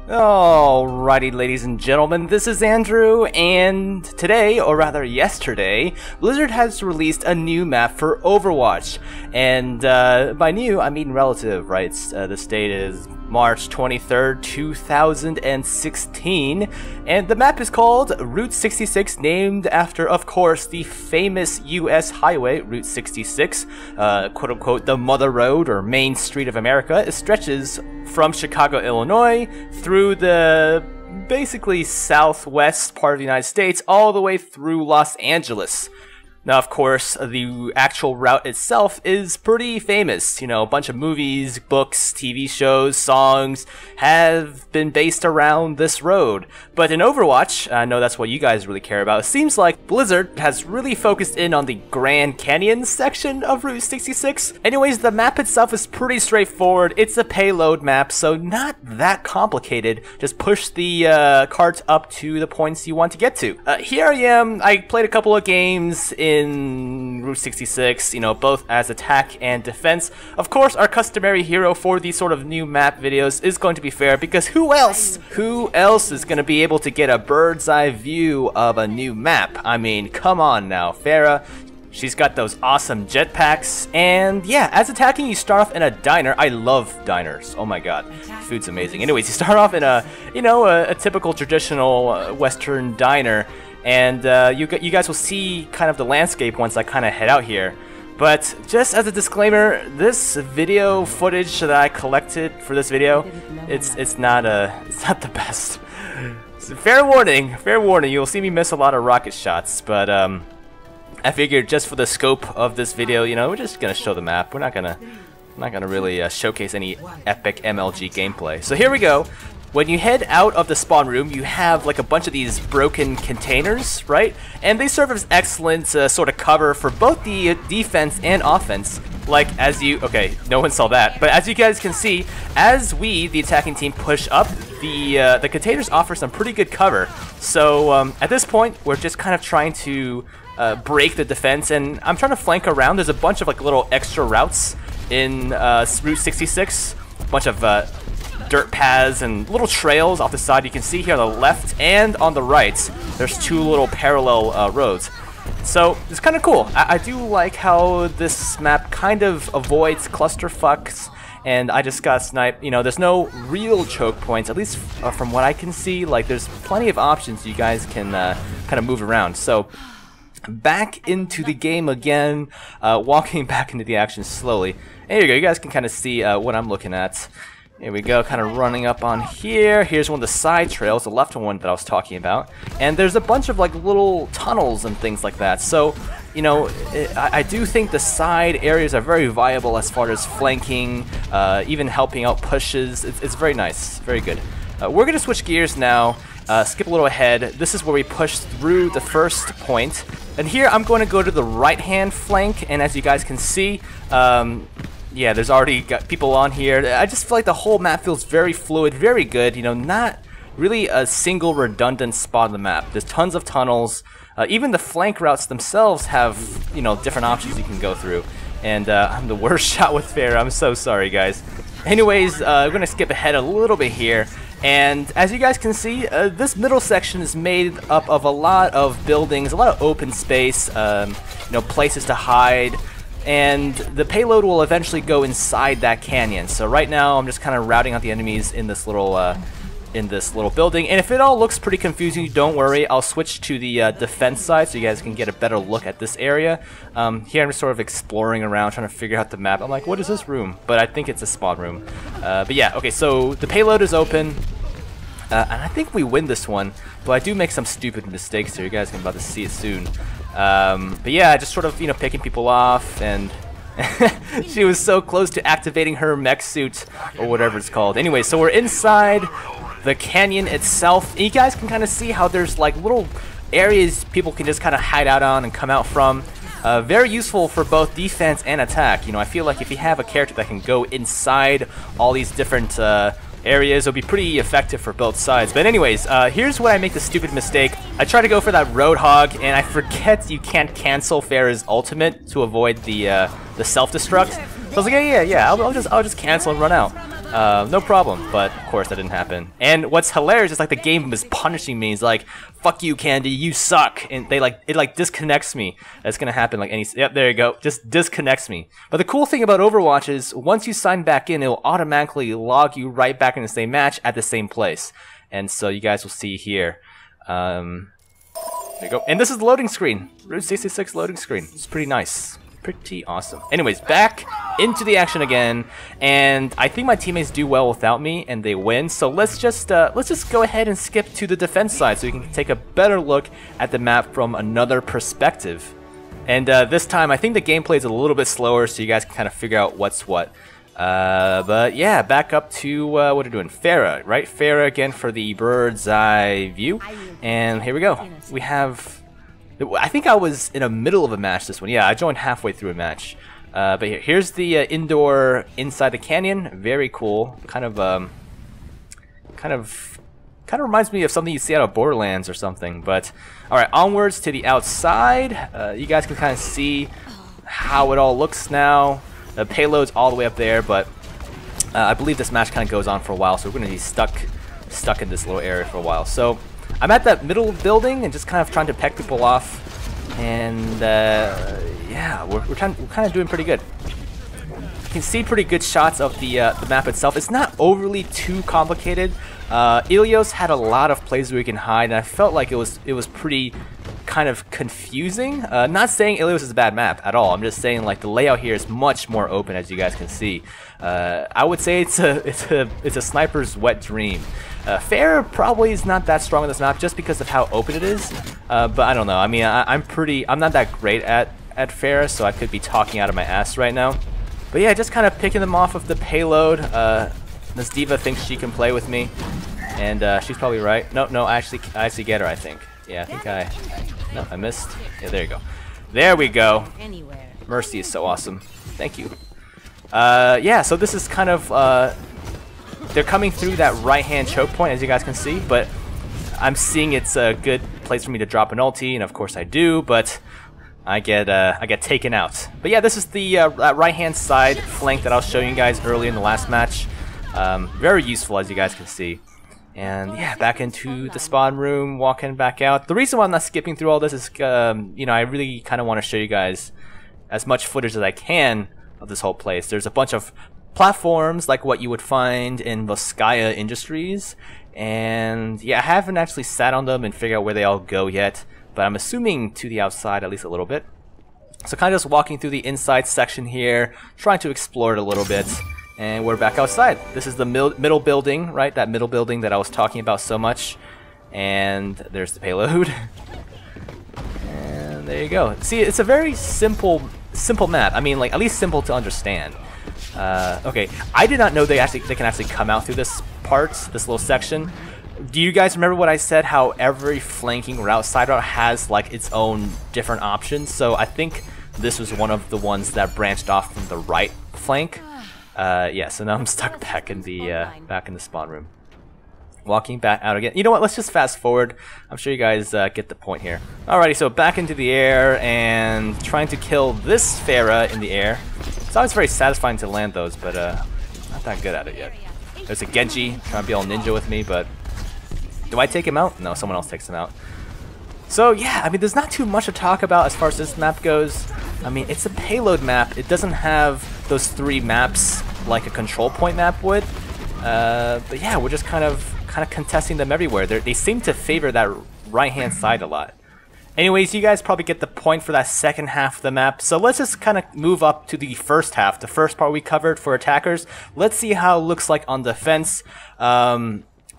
Alrighty, ladies and gentlemen, this is Andrew, and today, or rather yesterday, Blizzard has released a new map for Overwatch. And by new, I mean relative, right? This date is March 23rd, 2016, and the map is called Route 66, named after, of course, the famous US highway, Route 66, quote-unquote, the Mother Road, or Main Street of America. It stretches from Chicago, Illinois, through the basically southwest part of the United States, all the way through Los Angeles. Now, of course, the actual route itself is pretty famous. You know, a bunch of movies, books, TV shows, songs have been based around this road. But in Overwatch, I know that's what you guys really care about, it seems like Blizzard has really focused in on the Grand Canyon section of Route 66. Anyways, the map itself is pretty straightforward. It's a payload map, so not that complicated. Just push the cart up to the points you want to get to. Here I am. I played a couple of games in Route 66, you know, both as attack and defense. Of course, our customary hero for these sort of new map videos is going to be Farah, because who else is going to be able to get a bird's eye view of a new map? I mean, come on now, Farah. She's got those awesome jetpacks, and yeah, as attacking, you start off in a diner. I love diners. Oh my god, food's amazing. Anyways, you start off in a, you know, a typical traditional Western diner. And you guys will see kind of the landscape once I kind of head out here. But just as a disclaimer, this video footage that I collected for this video, it's not the best. So fair warning, you'll see me miss a lot of rocket shots. But I figured just for the scope of this video, you know, we're just gonna show the map. We're not gonna really showcase any epic MLG gameplay. So here we go. When you head out of the spawn room, you have like a bunch of these broken containers, right? And they serve as excellent sort of cover for both the defense and offense. Like, as you... Okay, no one saw that. But as you guys can see, as we, the attacking team, push up, the containers offer some pretty good cover. So at this point, we're just kind of trying to break the defense. And I'm trying to flank around. There's a bunch of like little extra routes in Route 66. A bunch of... dirt paths and little trails off the side. You can see here on the left and on the right, there's two little parallel roads. So it's kind of cool. I do like how this map kind of avoids clusterfucks, and I just got sniped. You know, there's no real choke points, at least from what I can see. Like, there's plenty of options you guys can kind of move around. So back into the game again, walking back into the action slowly. And here you go. You guys can kind of see what I'm looking at. Here we go, kind of running up on here. Here's one of the side trails, the left one that I was talking about. And there's a bunch of like little tunnels and things like that. So, you know, I do think the side areas are very viable as far as flanking, even helping out pushes. It's very nice, very good. We're going to switch gears now, skip a little ahead. This is where we push through the first point. And here I'm going to go to the right-hand flank, and as you guys can see, yeah, there's already got people on here. I just feel like the whole map feels very fluid, very good. You know, not really a single redundant spot on the map. There's tons of tunnels. Even the flank routes themselves have, you know, different options you can go through. And I'm the worst shot with Farah. I'm so sorry, guys. Anyways, we're going to skip ahead a little bit here. And as you guys can see, this middle section is made up of a lot of buildings, a lot of open space, you know, places to hide. And the payload will eventually go inside that canyon. So right now I'm just kind of routing out the enemies in this little building. And if it all looks pretty confusing, don't worry. I'll switch to the defense side so you guys can get a better look at this area. Here I'm just sort of exploring around, trying to figure out the map. I'm like, what is this room? But I think it's a spawn room. But yeah, okay, so the payload is open. And I think we win this one, but I do make some stupid mistakes here. You guys are about to see it soon. But yeah, just sort of, you know, picking people off, and she was so close to activating her mech suit, or whatever it's called. Anyway, so we're inside the canyon itself. And you guys can kind of see how there's like little areas people can just kind of hide out on and come out from. Very useful for both defense and attack. You know, I feel like if you have a character that can go inside all these different areas, it'll be pretty effective for both sides. But anyways, here's where I make the stupid mistake. I try to go for that Roadhog, and I forget you can't cancel Farah's ultimate to avoid the self-destruct. So I was like, yeah, I'll just cancel and run out. no problem, but of course that didn't happen. And what's hilarious is like the game is punishing me. It's like, fuck you, Candy, you suck. And it like disconnects me. That's gonna happen like yep, there you go. Just disconnects me. But the cool thing about Overwatch is once you sign back in, it'll automatically log you right back in the same match at the same place. And so you guys will see here. There you go. And this is the loading screen. Route 66 loading screen. It's pretty nice. Pretty awesome. Anyways, back into the action again, and I think my teammates do well without me, and they win. So let's just go ahead and skip to the defense side, so we can take a better look at the map from another perspective. And this time, I think the gameplay is a little bit slower, so you guys can kind of figure out what's what. But yeah, back up to what we're doing. Farah, right? Farah again for the bird's eye view, and here we go. We have. I think I was in the middle of a match this one. Yeah, I joined halfway through a match. But here's the indoor inside the canyon. Very cool. Kind of reminds me of something you see out of Borderlands or something. But all right, onwards to the outside. You guys can kind of see how it all looks now. The payload's all the way up there, but I believe this match kind of goes on for a while, so we're going to be stuck in this little area for a while. So I'm at that middle building and just kind of trying to peck people off, and yeah, we're kind of doing pretty good. You can see pretty good shots of the map itself. It's not overly too complicated. Ilios had a lot of places where you can hide, and I felt like it was pretty kind of confusing. Not saying Ilios is a bad map at all. I'm just saying like the layout here is much more open, as you guys can see. I would say it's a sniper's wet dream. Fair probably is not that strong on this map just because of how open it is. But I don't know. I mean, I'm not that great at Fair, so I could be talking out of my ass right now. But yeah, just kind of picking them off of the payload. This diva thinks she can play with me, and she's probably right. No, I actually get her, I think. Yeah, I think no, I missed. Yeah, there you go. There we go. Mercy is so awesome. Thank you. Yeah, so this is kind of, they're coming through that right-hand choke point, as you guys can see, but I'm seeing it's a good place for me to drop an ulti, and of course I do, but I get taken out. But yeah, this is the right-hand side flank that I was showing you guys earlier in the last match. Very useful, as you guys can see. And yeah, back into the spawn room, walking back out. The reason why I'm not skipping through all this is, you know, I really kind of want to show you guys as much footage as I can of this whole place. There's a bunch of platforms like what you would find in Voskaya Industries, and yeah, I haven't actually sat on them and figured out where they all go yet, but I'm assuming to the outside at least a little bit. So kind of just walking through the inside section here, trying to explore it a little bit. And we're back outside. This is the middle building, right? That middle building that I was talking about so much. And there's the payload. And there you go. See, it's a very simple map. I mean, like, at least simple to understand. Okay, I did not know they can actually come out through this part, this little section. Do you guys remember what I said? How every flanking side route has like its own different options. So I think this was one of the ones that branched off from the right flank. Yeah, so now I'm stuck back in the spawn room. Walking back out again. You know what? Let's just fast forward. I'm sure you guys get the point here. Alrighty, so back into the air and trying to kill this Farah in the air. It's always very satisfying to land those, but not that good at it yet. There's a Genji trying to be all ninja with me, but do I take him out? No, someone else takes him out. So yeah, I mean, there's not too much to talk about as far as this map goes. I mean, it's a payload map. It doesn't have those 3 maps like a control point map would. But yeah, we're just kind of contesting them everywhere. They seem to favor that right-hand side a lot. Anyways, you guys probably get the point for that second half of the map. So let's just kind of move up to the first half, the first part we covered for attackers. Let's see how it looks like on defense.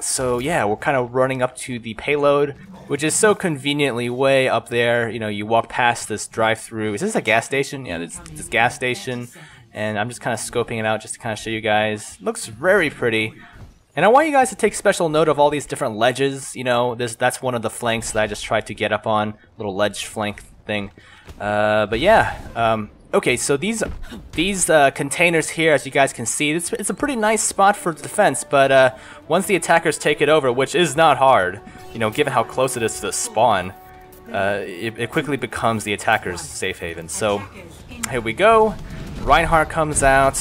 So yeah, we're kind of running up to the payload, which is so conveniently way up there. You know, you walk past this drive-through. Is this a gas station? Yeah, it's this gas station. And I'm just kind of scoping it out just to kind of show you guys. Looks very pretty. And I want you guys to take special note of all these different ledges. You know, that's one of the flanks that I just tried to get up on. Little ledge flank thing. But yeah. Okay, so these containers here, as you guys can see, it's a pretty nice spot for defense, but once the attackers take it over, which is not hard, you know, given how close it is to the spawn, it quickly becomes the attacker's safe haven. So here we go. Reinhardt comes out.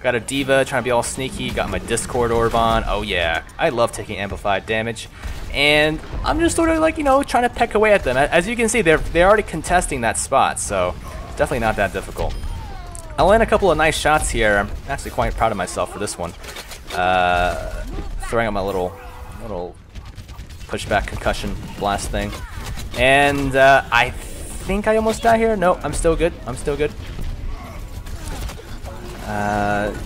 Got a Diva trying to be all sneaky. Got my Discord orb on. Oh yeah, I love taking amplified damage. And I'm just sort of like, you know, trying to peck away at them. As you can see, they're already contesting that spot, so definitely not that difficult. I land a couple of nice shots here. I'm actually quite proud of myself for this one. Throwing out my little pushback concussion blast thing. And I think I almost die here. No, I'm still good. I'm still good.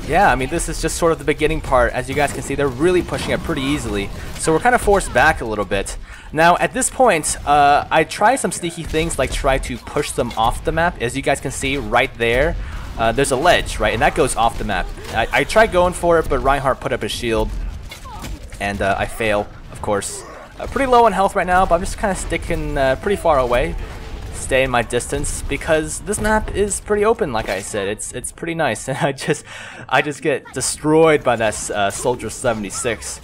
Yeah, I mean, this is just sort of the beginning part. As you guys can see, they're really pushing it pretty easily. So we're kind of forced back a little bit. Now, at this point, I try some sneaky things, like try to push them off the map. As you guys can see right there, there's a ledge, right? And that goes off the map. I tried going for it, but Reinhardt put up his shield. And I fail, of course. Pretty low on health right now, but I'm just kind of sticking pretty far away. Stay in my distance because this map is pretty open, like I said. It's pretty nice, and I just get destroyed by that Soldier 76.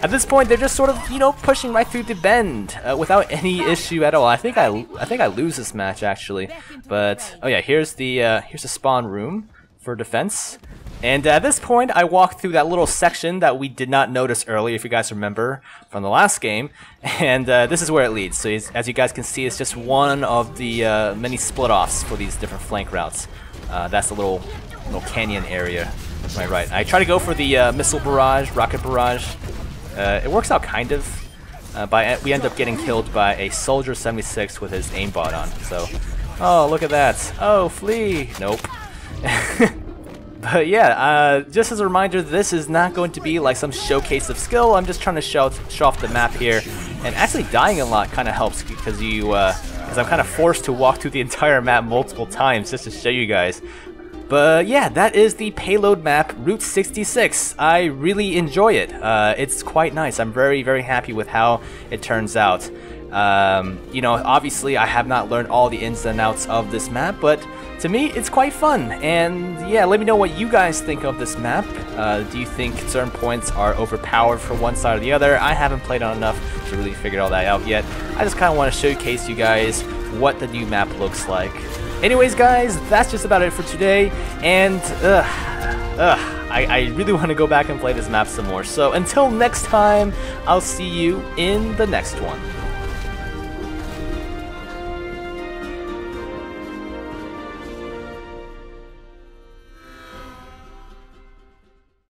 At this point, they're just sort of, you know, pushing right through the bend without any issue at all. I think I lose this match actually, but oh yeah, here's the spawn room for defense. And at this point, I walked through that little section that we did not notice earlier, if you guys remember from the last game. And this is where it leads. So as you guys can see, it's just one of the many split-offs for these different flank routes. That's the little canyon area to my right. I try to go for the missile barrage, rocket barrage. It works out kind of. But we end up getting killed by a Soldier 76 with his aimbot on. So, oh, look at that. Oh, flee. Nope. But yeah, just as a reminder, this is not going to be like some showcase of skill. I'm just trying to show off the map here, and actually dying a lot kind of helps because I'm kind of forced to walk through the entire map multiple times just to show you guys. But yeah, that is the payload map, Route 66. I really enjoy it. It's quite nice. I'm very, very happy with how it turns out. You know, obviously I have not learned all the ins and outs of this map, but to me it's quite fun. And yeah, let me know what you guys think of this map. Do you think certain points are overpowered for one side or the other? I haven't played on enough to really figure all that out yet. I just kind of want to showcase you guys what the new map looks like. Anyways guys, that's just about it for today, and I really want to go back and play this map some more. So until next time, I'll see you in the next one.